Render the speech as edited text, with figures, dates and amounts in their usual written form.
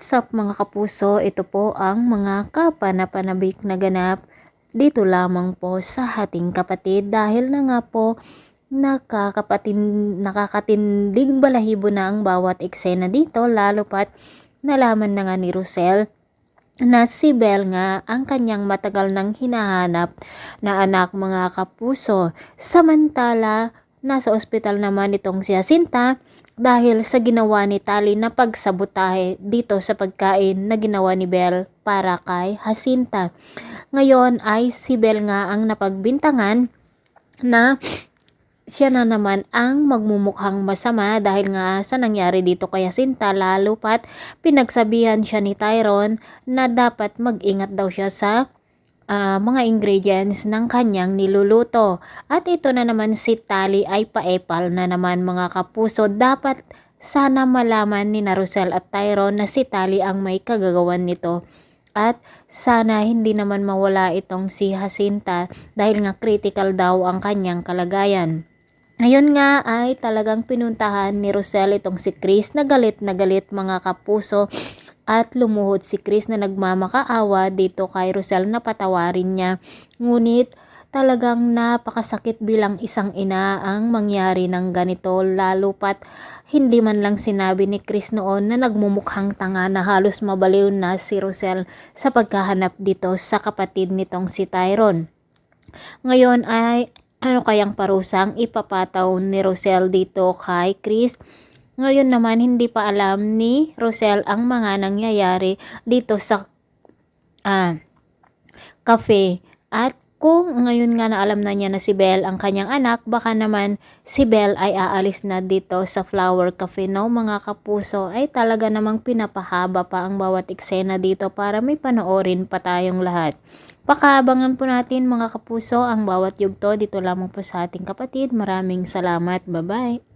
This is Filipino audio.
What's up mga kapuso? Ito po ang mga kapanapanabik na ganap dito lamang po sa ating kapatid dahil na nga po nakakatindig balahibo na ang bawat eksena dito lalo pat nalaman na nga ni Rosel na si Belle nga ang kanyang matagal nang hinahanap na anak mga kapuso. Samantala, nasa ospital naman itong si Jacinta dahil sa ginawa ni Tali na pagsabotahe dito sa pagkain na ginawa ni Belle para kay Jacinta. Ngayon ay si Belle nga ang napagbintangan na siya na naman ang magmumukhang masama dahil nga sa nangyari dito kay Jacinta, lalo pat pinagsabihan siya ni Tyrone na dapat mag-ingat daw siya sa mga ingredients ng kanyang niluluto. At ito na naman si Tali ay paepal na naman mga kapuso. Dapat sana malaman ni Rosel at Tyrone na si Tali ang may kagagawan nito. At sana hindi naman mawala itong si Jacinta dahil nga critical daw ang kanyang kalagayan. Ngayon nga ay talagang pinuntahan ni Rosel itong si Chris na galit mga kapuso. At lumuhod si Chris na nagmamakaawa dito kay Rosel na patawarin niya. Ngunit talagang napakasakit bilang isang ina ang mangyari ng ganito, lalo pat hindi man lang sinabi ni Chris noon na nagmumukhang tanga na halos mabaliw na si Rosel sa pagkahanap dito sa kapatid nitong si Tyrone. Ngayon ay ano kayang parusang ipapataw ni Rosel dito kay Chris? Ngayon naman hindi pa alam ni Rosel ang mga nangyayari dito sa cafe. At kung ngayon nga na alam na niya na si Belle ang kanyang anak, baka naman si Belle ay aalis na dito sa Flower Cafe, no mga kapuso. Ay talaga namang pinapahaba pa ang bawat eksena dito para may panoorin pa tayong lahat. Pakaabangan po natin mga kapuso ang bawat yugto dito lamang po sa ating kapatid. Maraming salamat. Bye-bye.